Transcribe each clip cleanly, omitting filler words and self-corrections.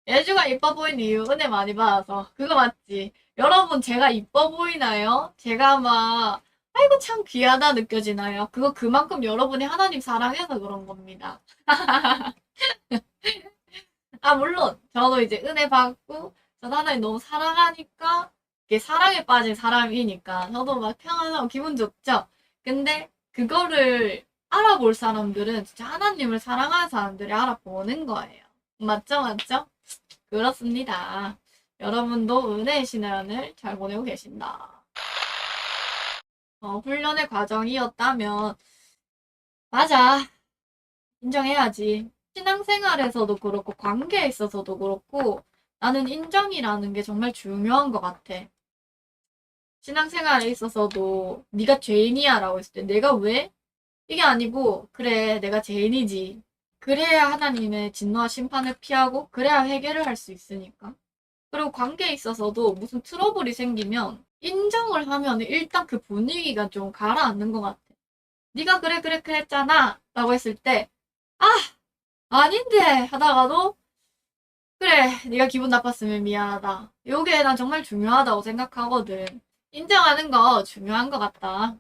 예주가 이뻐 보이는 이유 은혜 많이 받아서. 그거 맞지? 여러분, 제가 이뻐 보이나요? 제가 막, 아이고, 참 귀하다 느껴지나요? 그거 그만큼 여러분이 하나님 사랑해서 그런 겁니다. 아, 물론, 저도 이제 은혜 받고, 저도 하나님 너무 사랑하니까, 이게 사랑에 빠진 사람이니까, 저도 막 평안하고 기분 좋죠? 근데, 그거를 알아볼 사람들은 진짜 하나님을 사랑하는 사람들이 알아보는 거예요. 맞죠, 맞죠? 그렇습니다. 여러분도 은혜의 시간을 잘 보내고 계신다. 훈련의 과정이었다면, 맞아. 인정해야지. 신앙생활에서도 그렇고, 관계에 있어서도 그렇고, 나는 인정이라는 게 정말 중요한 것 같아. 신앙생활에 있어서도 네가 죄인이야 라고 했을 때 내가 왜? 이게 아니고 그래 내가 죄인이지. 그래야 하나님의 진노와 심판을 피하고 그래야 회개를 할 수 있으니까. 그리고 관계에 있어서도 무슨 트러블이 생기면 인정을 하면 일단 그 분위기가 좀 가라앉는 것 같아. 네가 그래 그래 그랬잖아 라고 했을 때 아 아닌데 하다가도 그래 네가 기분 나빴으면 미안하다. 요게 난 정말 중요하다고 생각하거든. 인정하는 거 중요한 것 같다.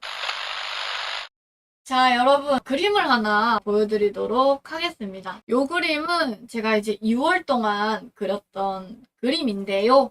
자, 여러분, 그림을 하나 보여드리도록 하겠습니다. 요 그림은 제가 이제 2월 동안 그렸던 그림인데요.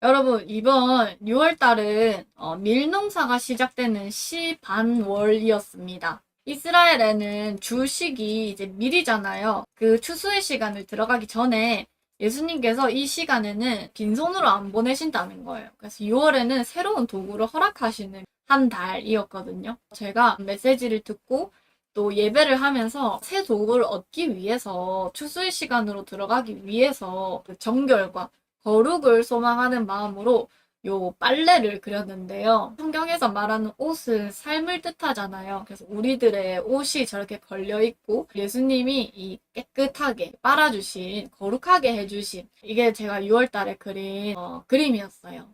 여러분, 이번 6월 달은 밀농사가 시작되는 시반월이었습니다. 이스라엘에는 주식이 이제 밀이잖아요. 그 추수의 시간을 들어가기 전에 예수님께서 이 시간에는 빈손으로 안 보내신다는 거예요. 그래서 6월에는 새로운 도구를 허락하시는 한 달이었거든요. 제가 메시지를 듣고 또 예배를 하면서 새 도구를 얻기 위해서 추수의 시간으로 들어가기 위해서 그 정결과 거룩을 소망하는 마음으로 요 빨래를 그렸는데요. 성경에서 말하는 옷은 삶을 뜻하잖아요. 그래서 우리들의 옷이 저렇게 걸려있고 예수님이 이 깨끗하게 빨아주신, 거룩하게 해주신 이게 제가 6월 달에 그린 그림이었어요.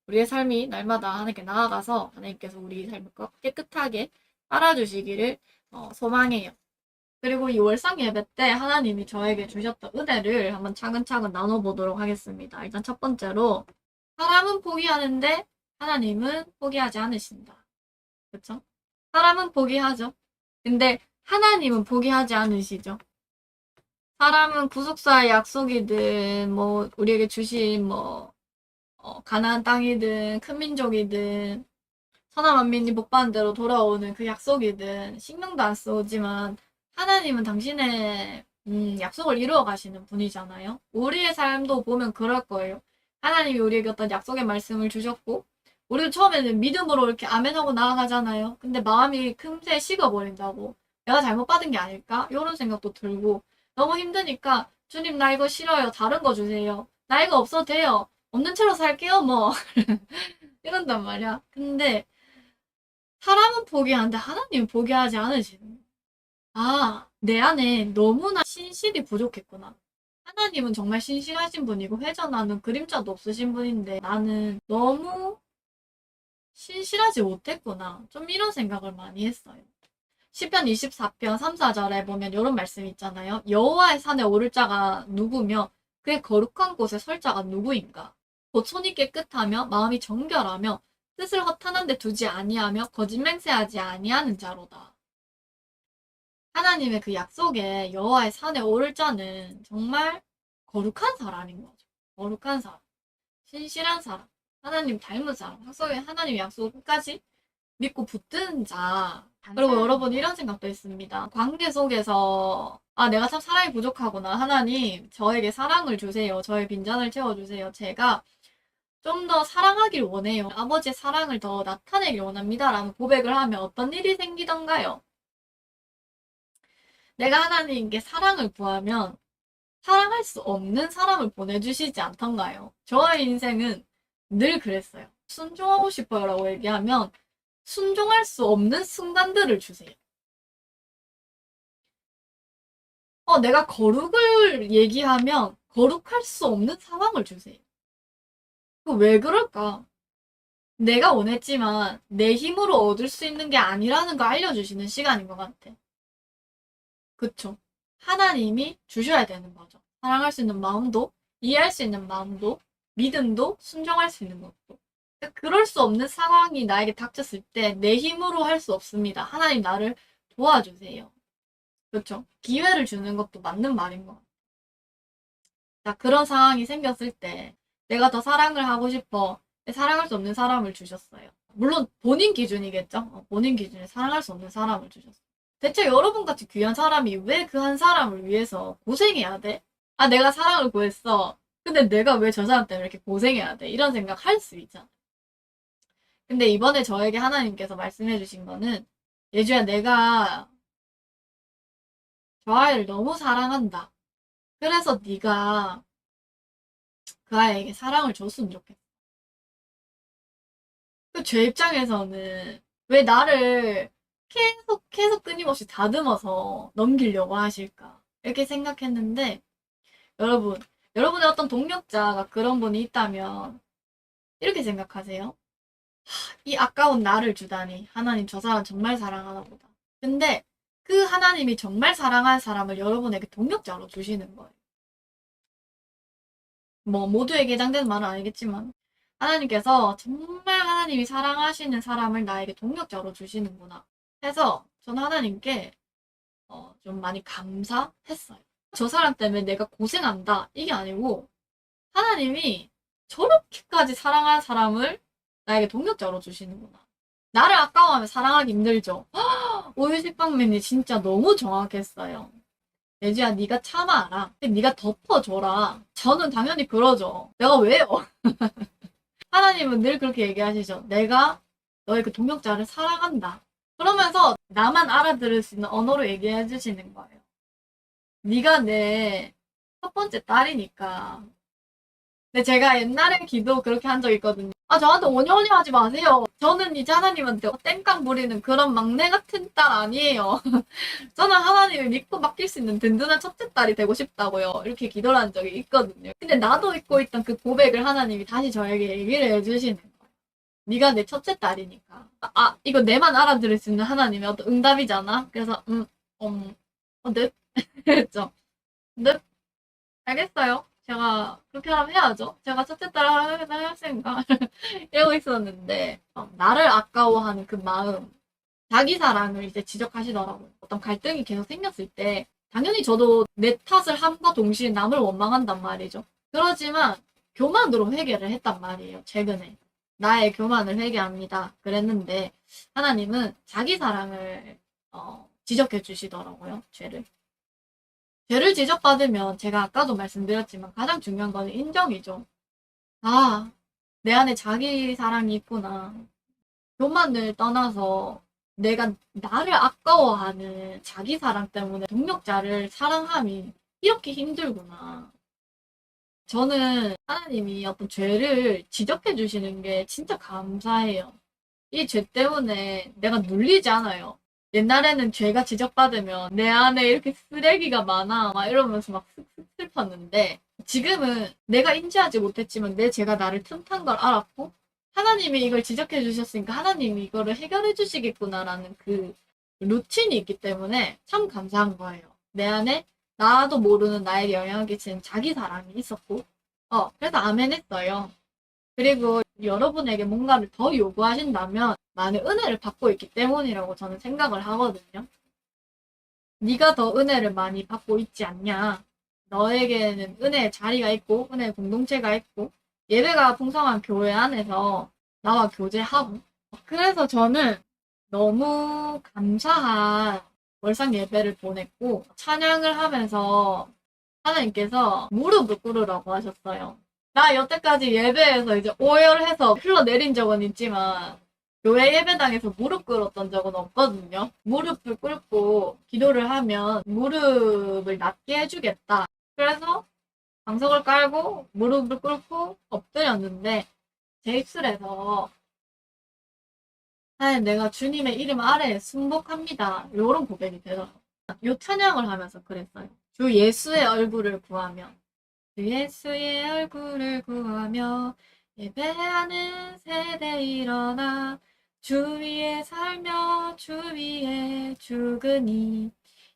우리의 삶이 날마다 하나님께 나아가서 하나님께서 우리 삶을 깨끗하게 빨아주시기를 소망해요. 그리고 이 월상 예배 때 하나님이 저에게 주셨던 은혜를 한번 차근차근 나눠보도록 하겠습니다. 일단 첫 번째로 사람은 포기하는데 하나님은 포기하지 않으신다. 그쵸? 사람은 포기하죠. 근데 하나님은 포기하지 않으시죠. 사람은 구속사의 약속이든 뭐 우리에게 주신 뭐 가나안 땅이든 큰 민족이든 천하 만민이 복받은 대로 돌아오는 그 약속이든 신경도 안 쓰지만 하나님은 당신의 약속을 이루어 가시는 분이잖아요. 우리의 삶도 보면 그럴 거예요. 하나님이 우리에게 어떤 약속의 말씀을 주셨고 우리도 처음에는 믿음으로 이렇게 아멘하고 나아가잖아요. 근데 마음이 금세 식어버린다고. 내가 잘못 받은 게 아닐까? 이런 생각도 들고 너무 힘드니까 주님 나 이거 싫어요. 다른 거 주세요. 나 이거 없어도 돼요. 없는 채로 살게요. 뭐 이런단 말이야. 근데 사람은 포기하는데 하나님은 포기하지 않으시는 거야. 아, 내 안에 너무나 신실이 부족했구나. 하나님은 정말 신실하신 분이고 회전하는 그림자도 없으신 분인데 나는 너무 신실하지 못했구나. 좀 이런 생각을 많이 했어요. 시편 24편 3, 4절에 보면 이런 말씀 있잖아요. 여호와의 산에 오를 자가 누구며 그의 거룩한 곳에 설 자가 누구인가. 곧 손이 깨끗하며 마음이 정결하며 뜻을 허탄한 데 두지 아니하며 거짓 맹세하지 아니하는 자로다. 하나님의 그 약속에 여호와의 산에 오를 자는 정말 거룩한 사람인 거죠. 거룩한 사람, 신실한 사람, 하나님 닮은 사람, 하나님 약속 끝까지 믿고 붙드는 자. 그리고 여러분 이런 생각도 있습니다. 관계 속에서 아 내가 참 사랑이 부족하구나. 하나님 저에게 사랑을 주세요. 저의 빈잔을 채워주세요. 제가 좀 더 사랑하길 원해요. 아버지의 사랑을 더 나타내길 원합니다. 라는 고백을 하면 어떤 일이 생기던가요? 내가 하나님께 사랑을 구하면 사랑할 수 없는 사람을 보내주시지 않던가요? 저의 인생은 늘 그랬어요. 순종하고 싶어요 라고 얘기하면 순종할 수 없는 순간들을 주세요. 내가 거룩을 얘기하면 거룩할 수 없는 상황을 주세요. 왜 그럴까? 내가 원했지만 내 힘으로 얻을 수 있는 게 아니라는 거 알려주시는 시간인 것 같아. 그쵸? 하나님이 주셔야 되는 거죠. 사랑할 수 있는 마음도 이해할 수 있는 마음도, 믿음도, 순종할 수 있는 것도. 그럴 수 없는 상황이 나에게 닥쳤을 때 내 힘으로 할 수 없습니다. 하나님 나를 도와주세요. 그렇죠? 기회를 주는 것도 맞는 말인 것 같아요. 자, 그런 상황이 생겼을 때 내가 더 사랑을 하고 싶어. 사랑할 수 없는 사람을 주셨어요. 물론 본인 기준이겠죠? 본인 기준에 사랑할 수 없는 사람을 주셨어요. 대체 여러분같이 귀한 사람이 왜 그 한 사람을 위해서 고생해야 돼? 아, 내가 사랑을 구했어. 근데 내가 왜 저 사람 때문에 이렇게 고생해야 돼? 이런 생각 할 수 있잖아. 근데 이번에 저에게 하나님께서 말씀해 주신 거는, 예주야, 내가 저 아이를 너무 사랑한다. 그래서 네가 그 아이에게 사랑을 줬으면 좋겠어. 그 제 입장에서는 왜 나를 계속 끊임없이 다듬어서 넘기려고 하실까? 이렇게 생각했는데, 여러분의 어떤 동력자가 그런 분이 있다면, 이렇게 생각하세요. 이 아까운 나를 주다니. 하나님 저 사람 정말 사랑하나 보다. 근데 그 하나님이 정말 사랑하는 사람을 여러분에게 동력자로 주시는 거예요. 뭐 모두에게 해당되는 말은 아니겠지만 하나님께서 정말 하나님이 사랑하시는 사람을 나에게 동력자로 주시는구나 해서 저는 하나님께 좀 많이 감사했어요. 저 사람 때문에 내가 고생한다 이게 아니고 하나님이 저렇게까지 사랑하는 사람을 나에게 동력자로 주시는구나. 나를 아까워하면 사랑하기 힘들죠. 오유식빵맨이 진짜 너무 정확했어요. 예지야, 네가 참아라. 네가 덮어줘라. 저는 당연히 그러죠. 내가 왜요? 하나님은 늘 그렇게 얘기하시죠. 내가 너의 그 동역자를 사랑한다. 그러면서 나만 알아들을 수 있는 언어로 얘기해 주시는 거예요. 네가 내 첫 번째 딸이니까. 근데 제가 옛날에 기도 그렇게 한 적 있거든요. 아, 저한테 오냐오냐 하지 마세요. 저는 이제 하나님한테 땡깡 부리는 그런 막내 같은 딸 아니에요. 저는 하나님을 믿고 맡길 수 있는 든든한 첫째 딸이 되고 싶다고요. 이렇게 기도를 한 적이 있거든요. 근데 나도 잊고 있던 그 고백을 하나님이 다시 저에게 얘기를 해주시는 거예요. 네가 내 첫째 딸이니까. 이거 내만 알아들을 수 있는 하나님의 어떤 응답이잖아. 그래서 네? 그랬죠. 네? 알겠어요. 제가 그렇게 하면 해야죠. 제가 첫째 딸 했으니까 이러고 있었는데 나를 아까워하는 그 마음, 자기 사랑을 이제 지적하시더라고요. 어떤 갈등이 계속 생겼을 때 당연히 저도 내 탓을 함과 동시에 남을 원망한단 말이죠. 그렇지만 교만으로 해결을 했단 말이에요. 최근에 나의 교만을 회개합니다. 그랬는데 하나님은 자기 사랑을 지적해 주시더라고요. 죄를 지적받으면 제가 아까도 말씀드렸지만 가장 중요한 건 인정이죠. 아, 내 안에 자기 사랑이 있구나. 교만을 떠나서 내가 나를 아까워하는 자기 사랑 때문에 동력자를 사랑함이 이렇게 힘들구나. 저는 하나님이 어떤 죄를 지적해 주시는 게 진짜 감사해요. 이 죄 때문에 내가 눌리지 않아요. 옛날에는 죄가 지적받으면 내 안에 이렇게 쓰레기가 많아 막 이러면서 막 슥슥 슬펐는데 지금은 내가 인지하지 못했지만 내 죄가 나를 틈탄 걸 알았고 하나님이 이걸 지적해 주셨으니까 하나님이 이거를 해결해 주시겠구나라는 그 루틴이 있기 때문에 참 감사한 거예요. 내 안에 나도 모르는 나에게 영향을 끼치는 자기 사랑이 있었고 그래서 아멘 했어요. 그리고 여러분에게 뭔가를 더 요구하신다면 많은 은혜를 받고 있기 때문이라고 저는 생각을 하거든요. 네가 더 은혜를 많이 받고 있지 않냐. 너에게는 은혜의 자리가 있고 은혜의 공동체가 있고 예배가 풍성한 교회 안에서 나와 교제하고 그래서 저는 너무 감사한 월상 예배를 보냈고 찬양을 하면서 하나님께서 무릎을 꿇으라고 하셨어요. 나 여태까지 예배에서 이제 오열해서 흘러내린 적은 있지만 교회 예배당에서 무릎 꿇었던 적은 없거든요. 무릎을 꿇고 기도를 하면 무릎을 낫게 해주겠다. 그래서 방석을 깔고 무릎을 꿇고 엎드렸는데 제 입술에서 하나님 내가 주님의 이름 아래에 순복합니다. 이런 고백이 되더라고요. 요 찬양을 하면서 그랬어요. 주 예수의 얼굴을 구하며 주 예수의 얼굴을 구하며 예배하는 세대 일어나 주 위에 살며 주 위에 죽으니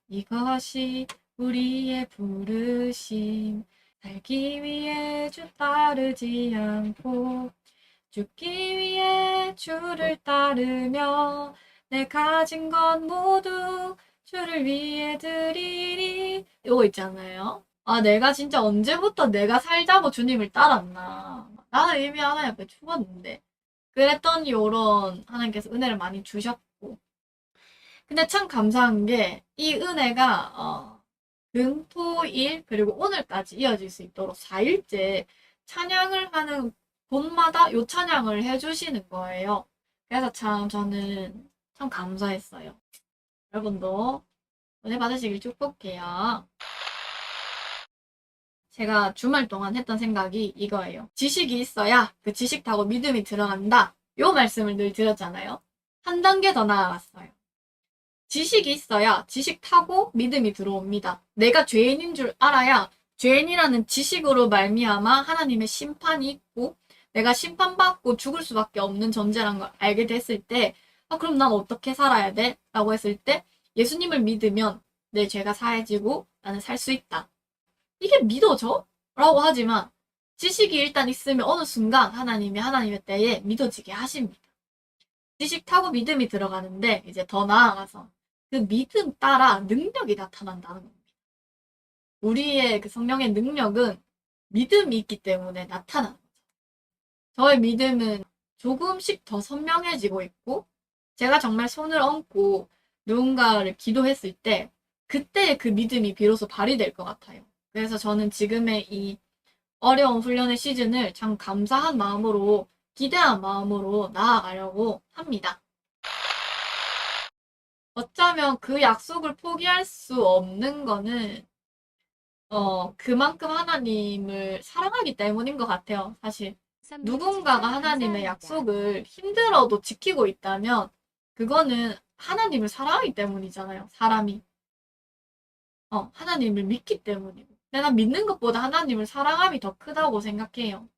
이것이 우리의 부르심 살기 위해 주 따르지 않고 죽기 위해 주를 따르며 내 가진 건 모두 주를 위해 드리리. 이거 있잖아요. 아, 내가 진짜 언제부터 내가 살자고 주님을 따랐나. 나는 이미 하나님 앞에 죽었는데. 그랬더니 요런 하나님께서 은혜를 많이 주셨고. 근데 참 감사한 게 이 은혜가 금, 토, 일 그리고 오늘까지 이어질 수 있도록 4일째 찬양을 하는 곳마다 요 찬양을 해주시는 거예요. 그래서 참 저는 참 감사했어요. 여러분도 은혜 받으시길 축복해요. 제가 주말 동안 했던 생각이 이거예요. 지식이 있어야 그 지식 타고 믿음이 들어간다. 요 말씀을 늘 드렸잖아요. 한 단계 더 나아갔어요. 지식이 있어야 지식 타고 믿음이 들어옵니다. 내가 죄인인 줄 알아야 죄인이라는 지식으로 말미암아 하나님의 심판이 있고 내가 심판받고 죽을 수밖에 없는 존재라는 걸 알게 됐을 때 그럼 난 어떻게 살아야 돼? 라고 했을 때 예수님을 믿으면 내 죄가 사해지고 나는 살 수 있다. 이게 믿어져? 라고 하지만 지식이 일단 있으면 어느 순간 하나님의 때에 믿어지게 하십니다. 지식 타고 믿음이 들어가는데 이제 더 나아가서 그 믿음 따라 능력이 나타난다는 겁니다. 우리의 그 성령의 능력은 믿음이 있기 때문에 나타나는 거죠. 저의 믿음은 조금씩 더 선명해지고 있고 제가 정말 손을 얹고 누군가를 기도했을 때 그때의 그 믿음이 비로소 발휘될 것 같아요. 그래서 저는 지금의 이 어려운 훈련의 시즌을 참 감사한 마음으로 기대한 마음으로 나아가려고 합니다. 어쩌면 그 약속을 포기할 수 없는 거는 그만큼 하나님을 사랑하기 때문인 것 같아요. 사실 누군가가 하나님의 약속을 힘들어도 지키고 있다면 그거는 하나님을 사랑하기 때문이잖아요. 사람이 하나님을 믿기 때문이고. 근데 난 믿는 것보다 하나님을 사랑함이 더 크다고 생각해요.